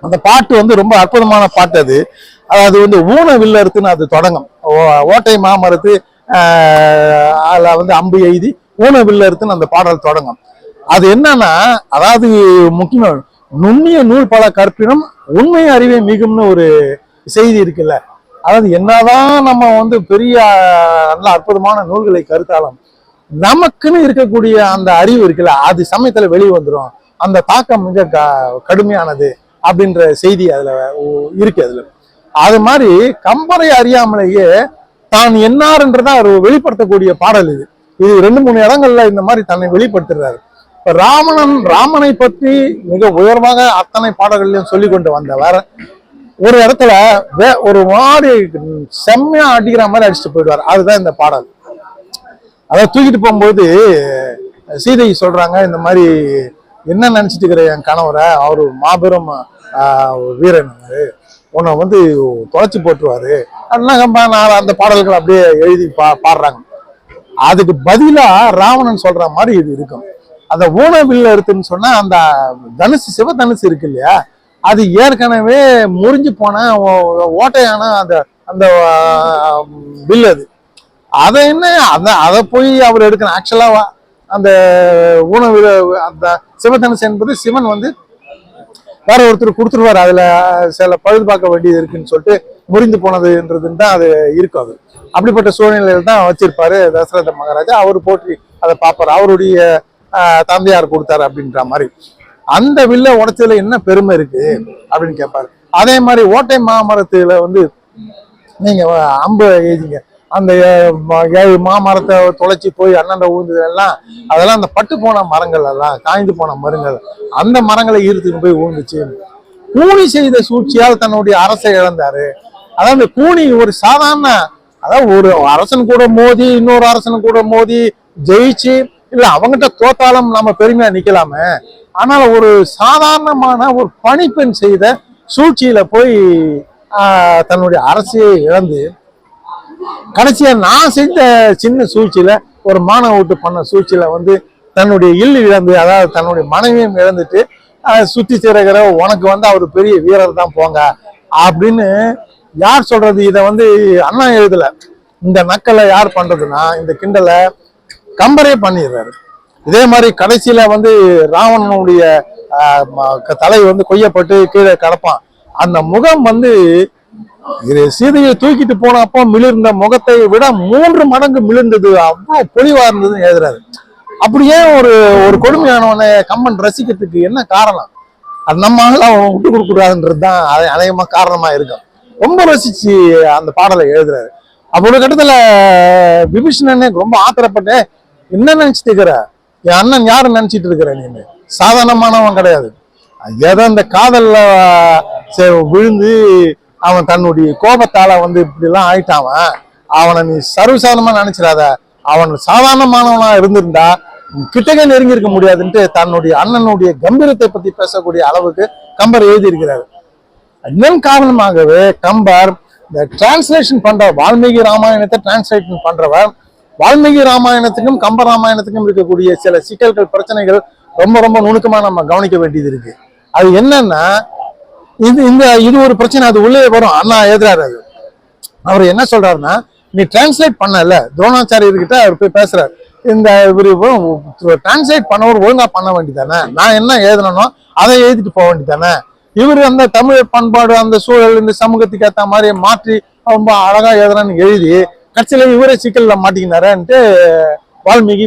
Speaker 1: அந்த பாட்டு வந்து ரொம்ப அற்புதமான பாட்டு. அது வந்து ஊன வில்லறுத்துன்னு அது தொடங்கும். ஓட்டை மாமரத்து அதுல வந்து அம்பு எய்தி ஊன வில்லறுத்துன்னு அந்த பாடல் தொடங்கும். அது என்னன்னா, அதாவது முக்கியமா நுண்ணிய நூல் பல கற்பினும் உண்மை அறிவை மிகும்னு ஒரு செய்தி இருக்குல்ல. அதாவது என்னதான் நம்ம வந்து பெரிய நல்ல அற்புதமான நூல்களை கருத்தாலும் நமக்குன்னு இருக்கக்கூடிய அந்த அறிவு இருக்குல்ல, அது சமயத்துல வெளியே வந்துடும். அந்த தாக்கம் மிக கடுமையானது அப்படின்ற செய்தி அதுல இருக்கு. அது மாதிரி கம்பரை அறியாமலேயே தான் என்னார்ன்றதை அவர் வெளிப்படுத்தக்கூடிய பாடல் இது. 2-3 இடங்கள்ல இந்த மாதிரி தன்னை வெளிப்படுத்துறாரு. இப்ப ராமனை பற்றி மிக உயர்வாக அத்தனை பாடல்களையும் சொல்லி கொண்டு வந்தவர் ஒரு இடத்துல ஒரு மாதிரி செம்மையா அடிக்கிற மாதிரி அடிச்சுட்டு போயிடுவார். அதுதான் இந்த பாடல். அதை தூக்கிட்டு போகும்போது சீதை சொல்றாங்க, இந்த மாதிரி என்ன நினைச்சிட்டு இருக்கிற என் கணவரை, அவரு மாபெரும் வீரன், உன்னை வந்து தொலைச்சி போட்டுருவாரு அப்படின்னா அந்த பாடல்கள் அப்படியே எழுதி பாடுறாங்க. அதுக்கு பதிலா ராவணன் சொல்ற மாதிரி இது இருக்கும். அந்த ஊனவில்ல எடுத்துன்னு சொன்னா அந்த தனுசு, சிவதனுசு இருக்கு இல்லையா, அது ஏற்கனவே முறிஞ்சு போன ஓட்டையான அந்த வில். அதை என்ன அதை போய் அவர் எடுக்கணும். ஆக்சுவலா அந்த ஊனவில அந்த சிவதனுசு என்பது சிவன் வந்து வேற ஒருத்தர் கொடுத்துருவாரு, அதுல சில பழுது பார்க்க வேண்டியது இருக்குன்னு சொல்லிட்டு முறிந்து போனதுன்றதுன்னு தான் அது இருக்கும். அது அப்படிப்பட்ட சூழ்நிலையில தான் வச்சிருப்பாரு தசரத மகாராஜா. அவர் போற்றி அதை பார்ப்பாரு, அவருடைய தந்தையார் கொடுத்தாரு அப்படின்ற மாதிரி. அந்த வில்ல உடைச்சதுல என்ன பெருமை இருக்கு அப்படின்னு கேட்பாரு. அதே மாதிரி ஓட்டை மாமரத்துல வந்து நீங்க அம்பு எழுதிங்க, அந்த 7 மாமரத்தை தொலைச்சி போய் அண்ணன் ஊழ்ந்ததெல்லாம் அதெல்லாம் அந்த பட்டு போன மரங்கள் எல்லாம் காய்ந்து போன மரங்கள், அந்த மரங்களை ஈர்த்துன்னு போய் ஊழ்ந்துச்சு. கூனி செய்த சூழ்ச்சியால் தன்னுடைய அரசை இழந்தாரு. அதாவது கூனி ஒரு சாதாரண, அதாவது ஒரு அரசன் கூட மோதி இன்னொரு அரசன் கூட மோதி ஜெயிச்சு இல்ல அவங்ககிட்ட தோத்தாலும் நம்ம பெருமையா நிக்கலாமே, ஆனால் ஒரு சாதாரணமான ஒரு பணிப்பெண் செய்த சூழ்ச்சியில போய் தன்னுடைய அரசியை இழந்து கடைசியா நான் செஞ்ச சின்ன சூழ்ச்சியில ஒரு மானவ விட்டு பண்ண சூழ்ச்சியில வந்து தன்னுடைய இல்லு இழந்து, அதாவது தன்னுடைய மனைவியும் இழந்துட்டு சுத்தி திறகிற உனக்கு வந்து அவர் பெரிய வீரர் தான் போங்க அப்படின்னு யார் சொல்றது? இதை வந்து அண்ணா எழுதல. இந்த நக்கலை யார் பண்றதுன்னா இந்த கிண்டலை கம்பரே பண்ணிடுறாரு. இதே மாதிரி கடைசியில வந்து ராவணனுடைய தலை வந்து கொய்யப்பட்டு கீழே கிடப்பான். அந்த முகம் வந்து சீதையை தூக்கிட்டு போனப்போ மிளிர்ந்த முகத்தை விட 3 மடங்கு மிளிர்ந்தது, அவ்வளவு பொலிவா இருந்ததுன்னு எழுதுறாரு. அப்படியே ஒரு ஒரு கொடுமையானவனை கம்பன் ரசிக்கிறதுக்கு என்ன காரணம்? அது நம்ம அவன் விட்டு கொடுக்க கூடாதுன்றது தான் அநேகமா காரணமா இருக்கும். ரொம்ப ரசிச்சு அந்த பாடலை எழுதுறாரு. அப்போ ஒரு கட்டத்துல விபீஷணனே ரொம்ப ஆத்திரப்பட்டு, என்ன நினைச்சிட்டு இருக்கிற, என் அண்ணன் யாரு நினைச்சிட்டு இருக்கிற, நீ சாதாரணமானவன் கிடையாது, ஏதோ இந்த காதல்ல விழுந்து அவன் தன்னுடைய கோபத்தால வந்து இப்படி எல்லாம் ஆயிட்டான், அவனை நீ சர்வசாதாரணமா நினைச்சிடாத, அவன் சாதாரணமானவனா இருந்திருந்தா கிட்டக்க நெருங்கி இருக்க முடியாதுன்ட்டு தன்னுடைய அண்ணனுடைய கம்பீரத்தை பத்தி பேசக்கூடிய அளவுக்கு கம்பர் எழுதியிருக்கிறாரு. இதன் காரணமாகவே கம்பர் இந்த டிரான்ஸ்லேஷன் பண்ற வால்மீகி ராமாயணத்தை டிரான்ஸ்லேஷன் பண்றவர் வால்மீகி ராமாயணத்துக்கும் கம்ப ராமாயணத்துக்கும் இருக்கக்கூடிய சில சிக்கல்கள் பிரச்சனைகள் ரொம்ப ரொம்ப நுணுக்கமா நம்ம கவனிக்க வேண்டியது இருக்கு. அது என்னன்னா, இது ஒரு பிரச்சனை, அது உள்ளே வரும். அண்ணா எழுதுறாரு. அது அவர் என்ன சொல்றாருன்னா, நீ டிரான்ஸ்லேட் பண்ணல, துரோணாச்சாரியர்கிட்ட அவர் போய் பேசுறாரு, இந்த டிரான்ஸ்லேட் பண்ணவர் ஒழுங்கா பண்ண வேண்டியதானே, நான் என்ன எழுதணும் அதை எழுதிட்டு போக வேண்டியதானே, இவர் அந்த தமிழ் பண்பாடு அந்த சூழல் இந்த சமூகத்துக்கு ஏற்ற மாதிரி மாற்றி ரொம்ப அழகா எழுதுறான்னு எழுதி கட்சியில இவரே சிக்கல்ல மாட்டிக்கினாரன்ட்டு வால்மீகி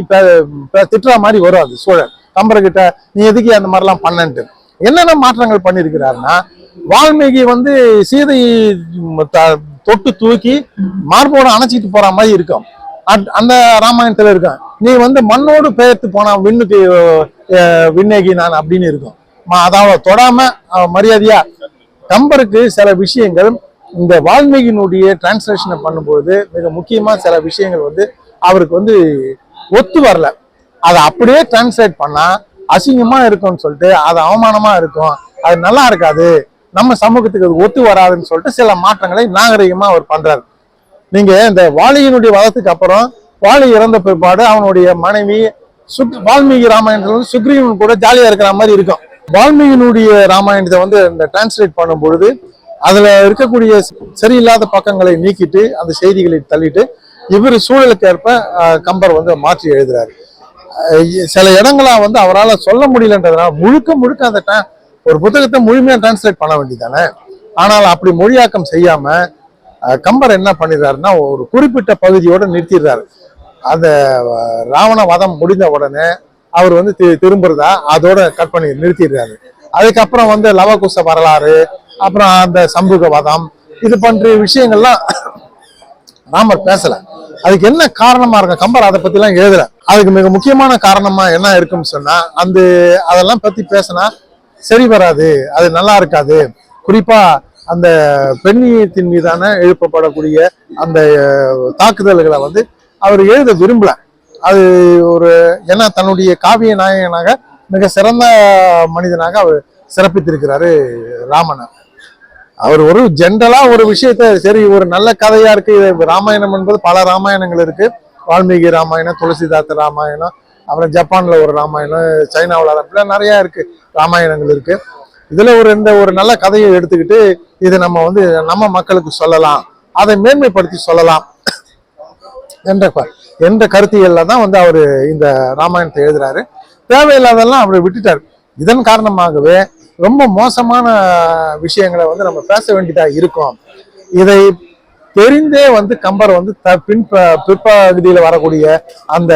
Speaker 1: திட்டுற மாதிரி வரும். அது சூழல் கம்பர்கிட்ட, நீ எதுக்கு அந்த மாதிரிலாம் பண்ணன்ட்டு. என்னென்ன மாற்றங்கள் பண்ணியிருக்கிறாருன்னா, வால்மீகி வந்து சீதை தொட்டு தூக்கி மார்போட அணைச்சிட்டு போற மாதிரி இருக்கும், அந்த ராமாயணத்துல இருக்கும். நீ வந்து மண்ணோடு பெயர்த்து போனா விண்ணுக்கு விண்ணேகி நான் அப்படின்னு இருக்கும். அதாவது தொடாம மரியாதையா கம்பருக்கு சில விஷயங்கள் இந்த வால்மீகியினுடைய டிரான்ஸ்லேஷனை பண்ணும்போது மிக முக்கியமா சில விஷயங்கள் வந்து அவருக்கு வந்து ஒத்து வரல. அதை அப்படியே டிரான்ஸ்லேட் பண்ணா அசிங்கமா இருக்கும்னு சொல்லிட்டு, அது அவமானமா இருக்கும், அது நல்லா இருக்காது, நம்ம சமூகத்துக்கு அது ஒத்து வராதுன்னு சொல்லிட்டு சில மாற்றங்களை நாகரிகமா அவர் பண்றாரு. நீங்க இந்த வாலியினுடைய வதத்துக்கு அப்புறம் வாலி இறந்த பிற்பாடு அவனுடைய மனைவி வால்மீகி ராமாயணத்துல வந்து சுக்ரீவன் கூட ஜாலியா இருக்கிற மாதிரி இருக்கும். வால்மீகியினுடைய ராமாயணத்தை வந்து இந்த டிரான்ஸ்லேட் பண்ணும் பொழுது அதுல இருக்கக்கூடிய சரியில்லாத பக்கங்களை நீக்கிட்டு அந்த செய்திகளை தள்ளிட்டு இவர் சூழலுக்கு ஏற்ப கம்பர் வந்து மாற்றி எழுதுறாரு. சில இடங்களா வந்து அவரால் சொல்ல முடியலன்றதுனால முழுக்க அந்த ஒரு புத்தகத்தை முழுமையா டிரான்ஸ்லேட் பண்ண வேண்டியதானே. ஆனால் அப்படி மொழியாக்கம் செய்யாம கம்பர் என்ன பண்ணிடுறாருன்னா, ஒரு குறிப்பிட்ட பகுதியோட நிறுத்திடுறாரு. அந்த ராவண வதம் முடிந்த உடனே அவர் வந்து திரும்புறதா அதோட கட் பண்ணி நிறுத்திடுறாரு. அதுக்கப்புறம் வந்து லவகுச வரலாறு, அப்புறம் அந்த சம்புக வதம், இது பண்ற விஷயங்கள்லாம் ராமர் பேசல. அதுக்கு என்ன காரணமா இருக்கும், கம்பர் அதை பத்தி எல்லாம் எழுதல. அதுக்கு மிக முக்கியமான காரணமா என்ன இருக்குன்னு சொன்னா, அதெல்லாம் பத்தி பேசினா சரி வராது, அது நல்லா இருக்காது. குறிப்பா அந்த பெண்ணியத்தின் மீதான எழுப்பப்படக்கூடிய அந்த தாக்குதல்களை வந்து அவர் எழுத விரும்பல. அது ஒரு ஏன்னா தன்னுடைய காவிய நாயகனாக மிக சிறந்த மனிதனாக அவர் சிறப்பித்திருக்கிறாரு ராமனை. அவர் ஒரு ஜென்ரலா ஒரு விஷயத்த, சரி ஒரு நல்ல கதையா இருக்கு, இது ராமாயணம் என்பது பல ராமாயணங்கள் இருக்கு, வால்மீகி ராமாயணம், துளசிதாச ராமாயணம், அப்புறம் ஜப்பான்ல ஒரு ராமாயணம், சைனாவில் அப்படிலாம் நிறைய இருக்கு ராமாயணங்கள் இருக்கு. இதுல ஒரு நல்ல கதையை எடுத்துக்கிட்டு இதை நம்ம வந்து நம்ம மக்களுக்கு சொல்லலாம், அதை மேன்மைப்படுத்தி சொல்லலாம் என்ற கருத்தியல்ல தான் வந்து அவரு இந்த ராமாயணத்தை எழுதுறாரு. தேவையில்லாதெல்லாம் அவரை விட்டுட்டாரு. இதன் காரணமாகவே ரொம்ப மோசமான விஷயங்களை வந்து நம்ம பேச வேண்டியதா இருக்கும். இதை தெரிந்தே வந்து கம்பர் வந்து பிற்பகுதியில வரக்கூடிய அந்த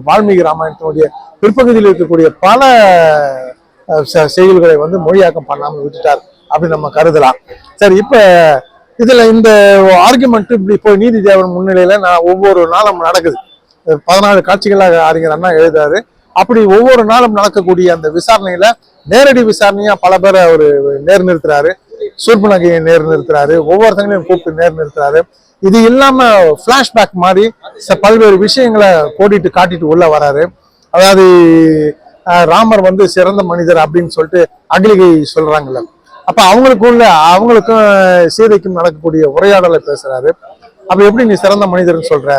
Speaker 1: வால்மீகி ராமாயணத்தினுடைய பிற்பகுதியில் இருக்கக்கூடிய பல செய்திகளை வந்து மொழியாக்கம் பண்ணாமல் விட்டுட்டார் அப்படின்னு நம்ம கருதலாம். சரி, இப்ப இதுல இந்த ஆர்குமெண்ட் இப்படி போய் நீதி தேவன் முன்னிலையில ஒவ்வொரு நாளும் நடக்குது. 14 காட்சிகளாக அறிஞர் அண்ணா எழுதுறாரு. அப்படி ஒவ்வொரு நாளும் நடக்கக்கூடிய அந்த விசாரணையில நேரடி விசாரணையா பல பேரை அவர் நிறுத்துறாரு. சூர்பனகையை நிறுத்துறாரு, ஒவ்வொருத்தங்களையும் கூப்பிட்டு நிறுத்துறாரு. இது இல்லாம பிளாஷ்பேக் மாதிரி பல்வேறு விஷயங்களை கோடிட்டு காட்டிட்டு உள்ள வராரு. அதாவது ராமர் வந்து சிறந்த மனிதர் அப்படின்னு சொல்லிட்டு அகிலிகை சொல்றாங்கல்ல, அப்ப அவங்களுக்கும் சீதைக்கும் நடக்கக்கூடிய உரையாடலை பேசுறாரு. அப்ப எப்படி நீ சிறந்த மனிதர்னு சொல்ற?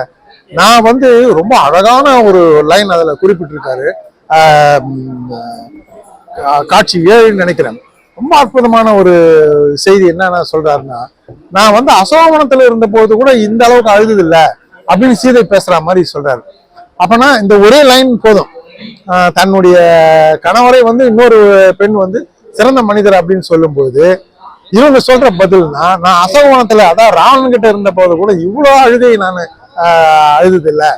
Speaker 1: நான் வந்து ரொம்ப அழகான ஒரு லைன் அதுல குறிப்பிட்டிருக்காரு. காட்சி 7 நினைக்கிறேன். ரொம்ப அற்புதமான ஒரு செய்தி என்னன்னா சொல்றாருன்னா, நான் வந்து அசோகவனத்துல இருந்த போது கூட இந்த அளவுக்கு அழுது இல்லை அப்படின்னு சீதை பேசுற மாதிரி சொல்றாரு. அப்பனா இந்த ஒரே லைன் போதும், தன்னுடைய கணவரை வந்து இன்னொரு பெண் வந்து சிறந்த மனிதர் அப்படின்னு சொல்லும்போது இவங்க சொல்ற பதில்னா, நான் அசோகவனத்துல அதான் ராவணன் கிட்ட இருந்த போது கூட இவ்வளவு அழுகை நான் அழுது இல்லை.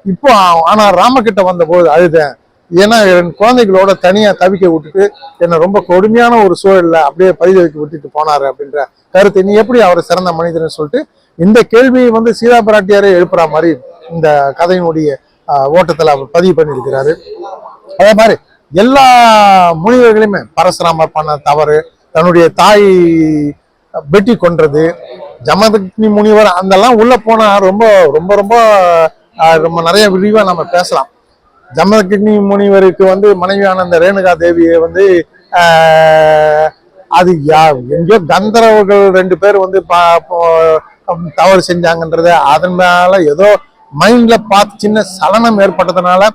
Speaker 1: இப்போ ஆனா ராமகிட்ட வந்த போது அழுதேன். ஏன்னா என் குழந்தைகளோட தனியா தவிக்க விட்டுட்டு என்னை ரொம்ப கொடுமையான ஒரு சூழல்ல அப்படியே பரிதவிக்க விட்டுட்டு போனாரு அப்படின்ற கருத்து. நீ எப்படி அவரை சிறந்த மனிதன் சொல்லிட்டு இந்த கேள்வியை வந்து சீதா பிராட்டியாரே எழுப்புற மாதிரி இந்த கதையினுடைய ஓட்டத்துல அவர் பதிவு பண்ணியிருக்கிறாரு. அதே மாதிரி எல்லா முனிவர்களையுமே பரசுராமர் பண்ண தவறு, தன்னுடைய தாய் வெட்டி கொன்றது, ஜமதக்னி முனிவர் அதெல்லாம் உள்ள போனா ரொம்ப ரொம்ப ரொம்ப ரொம்ப நிறைய விரிவா நம்ம பேசலாம். ஜமதக்னி முனிவருக்கு வந்து மனைவியான அந்த ரேணுகா தேவியை வந்து அது எங்கேயோ கந்தரவர்கள் 2 பேர் வந்து தவறு செஞ்சாங்கன்றத அதன் மேல ஏதோ மைண்ட்ல பார்த்து சின்ன சலனம் ஏற்பட்டதுனால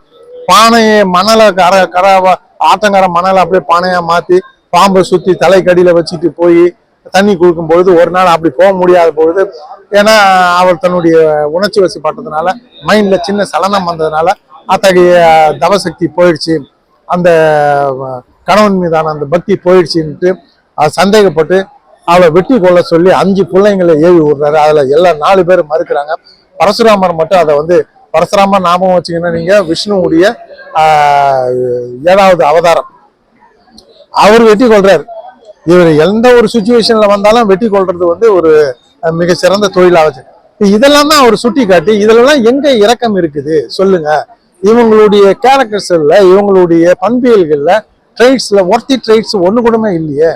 Speaker 1: பானையை மணலை ஆத்தங்கர மணலை அப்படியே பானையா மாத்தி பாம்பை சுத்தி தலைக்கடியில வச்சுட்டு போய் தண்ணி கொடுக்கும் பொழுது ஒரு நாள் அப்படி போக முடியாத பொழுது, ஏன்னா அவர் தன்னுடைய உணர்ச்சி வசப்பட்டதுனால மைண்ட்ல சின்ன சலனம் வந்ததுனால அத்தகைய தவசக்தி போயிடுச்சு, அந்த கணவன் மீதான அந்த பக்தி போயிடுச்சுன்ட்டு சந்தேகப்பட்டு அவளை வெட்டி கொள்ள சொல்லி 5 பிள்ளைங்களை ஏவி விடுறாரு. அதுல எல்லாம் 4 பேர் மறுக்கிறாங்க. பரசுராமர் மட்டும் அதை வந்து பரசுராமர் ஞாபகம் வச்சுக்கன்னா நீங்க விஷ்ணுவுடைய 7வது அவதாரம், அவர் வெட்டி கொள்றாரு. இவர் எந்த ஒரு சுச்சுவேஷன்ல வந்தாலும் வெட்டி கொள்றது வந்து ஒரு மிக சிறந்த தொழிலாச்சு. இதெல்லாம் தான் அவர் சுட்டி காட்டி இதெல்லாம் எங்க இரக்கம் இருக்குது சொல்லுங்க. இவங்களுடைய கேரக்டர்ஸ்ல இவங்களுடைய பண்பியல்கள்ல ட்ரைட்ஸ்ல ஒர்த்தி ட்ரைட்ஸ் ஒண்ணு கூடமே இல்லையே.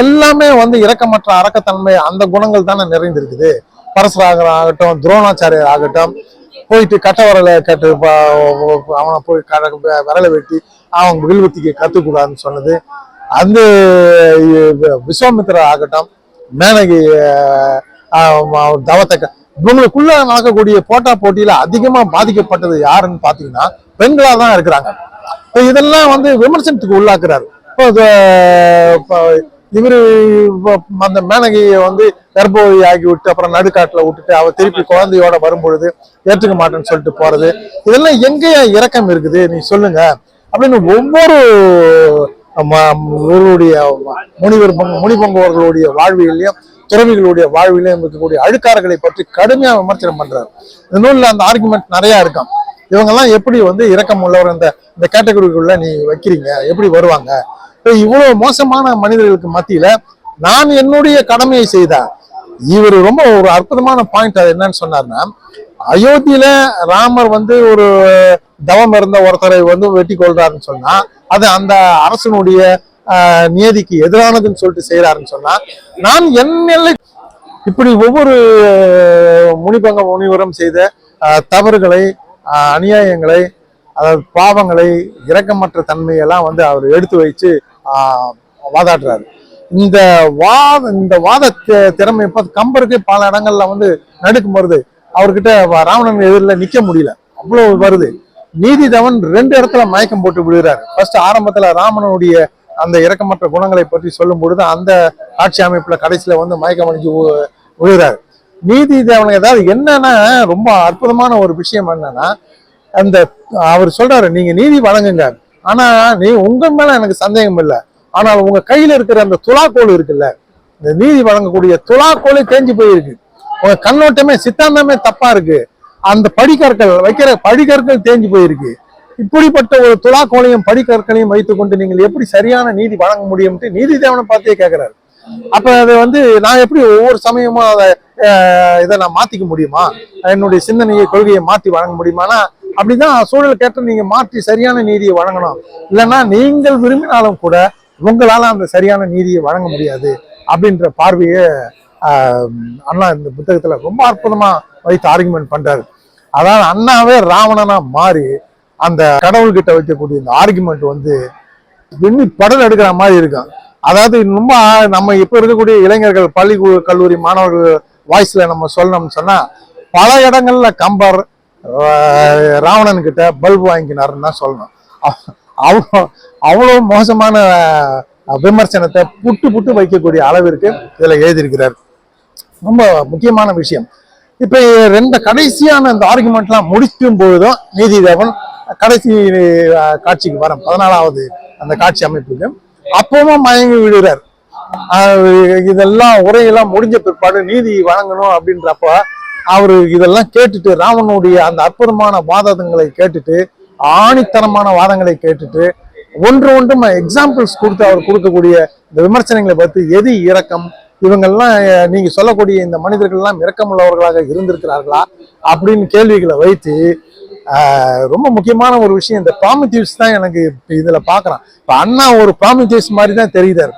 Speaker 1: எல்லாமே வந்து இரக்கமற்ற அரக்கத்தன்மை அந்த குணங்கள் தானே நிறைந்திருக்குது. பரசுராமர் ஆகட்டும், துரோணாச்சாரியர் ஆகட்டும், போயிட்டு கட்ட வரலை கட்டு அவனை போய் விரலை வெட்டி அவன் வில்வத்திக்கு கத்துக்கூடாதுன்னு சொன்னது, அந்த விஸ்வாமித்திரர் ஆகட்டும், மேனகி தவத்தை இவங்களுக்குள்ள நடக்கக்கூடிய போட்டா போட்டியில அதிகமா பாதிக்கப்பட்டது யாருன்னு பாத்தீங்கன்னா பெண்களா தான் இருக்கிறாங்க. இதெல்லாம் வந்து விமர்சனத்துக்கு உள்ளாக்குறாரு. இவரு அந்த மேனகியை வந்து கர்ப்பவதி ஆகி விட்டு அப்புறம் நடுக்காட்டுல விட்டுட்டு அவ திருப்பி குழந்தையோட வரும்பொழுது ஏற்றுக்க மாட்டேன்னு சொல்லிட்டு போறது, இதெல்லாம் எங்கேயா இரக்கம் இருக்குது நீ சொல்லுங்க அப்படின்னு ஒவ்வொருடைய முனிபங்குவர்களுடைய வாழ்வியலையும் துறவிகளுடைய வாழ்விலையும் இருக்கக்கூடிய அழுக்காறுகளை பற்றி கடுமையா விமர்சனம் பண்றாரு. இந்த நூல்ல அந்த ஆர்குமெண்ட் நிறைய இருக்கும். இவங்கெல்லாம் எப்படி வந்து இரக்கம் உள்ளவர் இந்த கேட்டகரிக்குள்ள நீ வைக்கிறீங்க, எப்படி வருவாங்க? இவ்வளவு மோசமான மனிதர்களுக்கு மத்தியில நான் என்னுடைய கடமையை செய்தேன். இவர் ரொம்ப ஒரு அற்புதமான பாயிண்ட் அது என்னன்னு சொன்னார்னா, அயோத்தியில ராமர் வந்து ஒரு தவம் இருந்த ஒருத்தரை வந்து வெட்டி கொள்றாருன்னு சொன்னா அது அந்த அரசனுடைய நியதிக்கு எதிரானதுன்னு சொல்லிட்டு செய்யறாருன்னு சொன்னா, நான் என்னை இப்படி ஒவ்வொரு முனிவரும் செய்த தவறுகளை, அநியாயங்களை, அதாவது பாவங்களை, இரக்கமற்ற தன்மையெல்லாம் வந்து அவர் எடுத்து வச்சு வாதாடுறாரு. இந்த வாத திறமை பார்த்து கம்பருக்கு பல இடங்கள்ல வந்து நடுக்கும் வருது. அவர்கிட்ட ராவணன் எதிரில் நிக்க முடியல, அவ்வளவு வருது. நீதிதவன் 2 இடத்துல மயக்கம் போட்டு விடுகிறார். ஃபர்ஸ்ட் ஆரம்பத்துல ராமனுடைய அந்த இரக்கமற்ற குணங்களை பற்றி சொல்லும் பொழுது அந்த ஆட்சி அமைப்புல கடைசியில வந்து மயக்கம் அடைஞ்சு விழுகிறார். நீதிதேவன் ஏதாவது என்னன்னா ரொம்ப அற்புதமான ஒரு விஷயம் என்னன்னா, அந்த அவர் சொல்றாரு நீங்க நீதி வழங்குங்க, ஆனா உங்க மேல எனக்கு சந்தேகம் இல்லை, ஆனால் உங்க கையில இருக்கிற அந்த துலாக்கோல் இருக்குல்ல, இந்த நீதி வழங்கக்கூடிய துலாக்கோலே தேஞ்சு போயிருக்கு, உங்க கண்ணோட்டமே சித்தாந்தமே தப்பா இருக்கு, அந்த படிக்கற்கள் வைக்கிற படிக்கற்கள் தேஞ்சு போயிருக்கு, இப்படிப்பட்ட ஒரு துலாக்கோலையும் படிக்கற்களையும் வைத்துக் கொண்டு நீங்கள் எப்படி சரியான நீதி வழங்க முடியும்ட்டு நீதி தேவனை பார்த்தே கேட்கிறாரு. அப்ப அதை வந்து நான் எப்படி ஒவ்வொரு சமயமும் அதை இதை நான் மாத்திக்க முடியுமா, என்னுடைய சிந்தனையை கொள்கையை மாத்தி வழங்க முடியுமானா அப்படிதான் சூழல் கேட்ட நீங்க மாற்றி சரியான நீதியை வழங்கணும். இல்லைன்னா நீங்கள் விரும்பினாலும் கூட உங்களால அந்த சரியான நீதியை வழங்க முடியாது அப்படின்ற பார்வையை அண்ணா இந்த புத்தகத்துல ரொம்ப அற்புதமா வைத்து ஆர்குமெண்ட் பண்றாரு. அதாவது அண்ணாவே ராவணனா மாறி அந்த கடவுள்கிட்ட வைக்கக்கூடிய இந்த ஆர்குமெண்ட் வந்து படல் எடுக்கிற மாதிரி இருக்கும். அதாவது ரொம்ப நம்ம இப்ப இருக்கக்கூடிய இளைஞர்கள், பள்ளி கல்லூரி மாணவர்கள் வாய்ஸ்ல நம்ம சொல்லணும்னு சொன்னா பல இடங்கள்ல கம்பர் ராவணன் கிட்ட பல்பு வாங்கினாருன்னு தான் சொல்லணும். அவ்வளவு மோசமான விமர்சனத்தை புட்டு வைக்கக்கூடிய அளவிற்கு இதுல எழுதியிருக்கிறார். ரொம்ப முக்கியமான விஷயம். இப்ப கடைசியான இந்த ஆர்குமெண்ட்லாம் முடிக்கும் பொழுதும் நீதிதேவன் கடைசி காட்சிக்கு வரும் 14வது அந்த காட்சி அமைப்புக்கு அப்பவும் மயங்கி விடுறார். இதெல்லாம் உரையெல்லாம் முடிஞ்ச பிற்பாடு நீதி வழங்கணும் அப்படின்றப்ப அவரு இதெல்லாம் கேட்டுட்டு ராவனுடைய அந்த அற்புதமான வாதங்களை கேட்டுட்டு ஆணித்தனமான வாதங்களை கேட்டுட்டு ஒன்றும் எக்ஸாம்பிள்ஸ் கொடுத்து அவர் கொடுக்கக்கூடிய இந்த விமர்சனங்களை பார்த்து எது இரக்கம், இவங்கெல்லாம் நீங்க சொல்லக்கூடிய இந்த மனிதர்கள் எல்லாம் இரக்கம் உள்ளவர்களாக இருந்திருக்கிறார்களா அப்படின்னு கேள்விகளை வைத்து ரொம்ப முக்கியமான ஒரு விஷயம் இந்த ப்ராமித்திவ்ஸ் தான் எனக்கு இதுல பாக்குறான். இப்ப அண்ணா ஒரு ப்ராமித்திவ்ஸ் மாதிரி தான் தெரியுதாரு.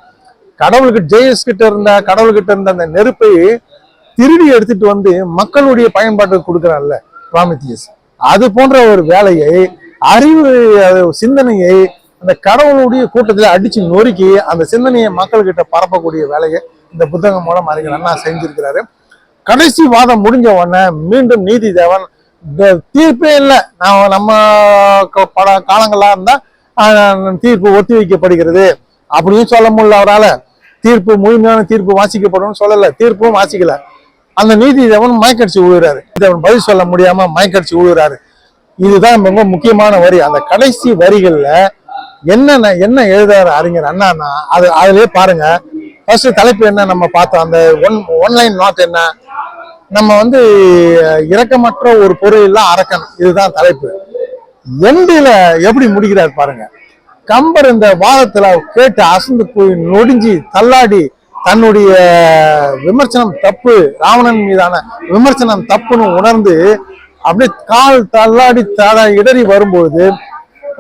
Speaker 1: கடவுள்கிட்ட ஜேஎஸ் கிட்ட இருந்த அந்த நெருப்பை திருடி எடுத்துட்டு வந்து மக்களுடைய பயன்பாட்டுக்கு கொடுக்குறான்ல ப்ராமித்தியஸ். அது போன்ற ஒரு வேலையை, அறிவு சிந்தனையை அந்த கடவுளுடைய கூட்டத்தில் அடிச்சு நொறுக்கி அந்த சிந்தனையை மக்கள்கிட்ட பரப்பக்கூடிய வேலையை இந்த புத்தகம் மூலம் அறிஞர் அண்ணா செஞ்சிருக்கிறாரு. கடைசி வாதம் முடிஞ்ச உடனே மீண்டும் நீதி தேவன் தீர்ப்பே இல்லை, நம்ம பல காலங்களா இருந்தா தீர்ப்பு ஒத்தி வைக்கப்படுகிறது அப்படின்னு சொல்ல முடியல அவரால். தீர்ப்பு முழுமையான தீர்ப்பு வாசிக்கப்படும் சொல்லல, தீர்ப்பும் வாசிக்கல. அந்த நீதி தேவன் மயக்கடிச்சு விழுகிறாரு. தேவன் பதில் சொல்ல முடியாம மயக்கடிச்சு விழுகிறாரு. இதுதான் ரொம்ப முக்கியமான வரி. அந்த கடைசி வரிகள்ல என்ன எழுதுறாரு அறிஞர் அண்ணான்னா அதுலயே பாருங்க. ஃபர்ஸ்ட் தலைப்பு என்ன நம்ம பார்த்தோம், அந்த ஒன்லைன் நாட் என்ன, நம்ம இரக்கமற்ற ஒரு பொருள் இல்ல அரக்கன், இதுதான் தலைப்பு. எண்டில எப்படி முடிக்கிறார் பாருங்க. கம்பர் இந்த வாதத்துல கேட்டு அசந்து போய் நொடிஞ்சி தள்ளாடி தன்னுடைய விமர்சனம் தப்பு, ராவணன் மீதான விமர்சனம் தப்புன்னு உணர்ந்து அப்படியே கால் தள்ளாடி இடறி வரும்போது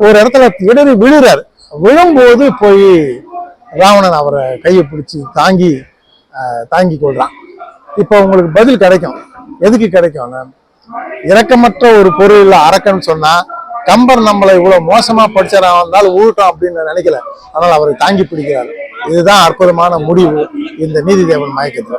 Speaker 1: ஒரு இடத்துல இடறி விழுறாரு. விழும்போது போய் ராவணன் அவரை கையை பிடிச்சி தாங்கி கொள்றான். இப்ப உங்களுக்கு பதில் கிடைக்கும். எதுக்கு கிடைக்கும்? இரக்கமற்ற ஒரு பொருள் இல்ல அரக்கன்னு சொன்னா கம்பர் நம்மளை இவ்வளவு மோசமா படிச்சாரா வந்தாலும் ஊழட்டும் அப்படின்னு நினைக்கல. ஆனால் அவரை தாங்கி பிடிக்கிறார். இதுதான் அற்புதமான முடிவு இந்த நீதி தேவன் மயக்கத்துல.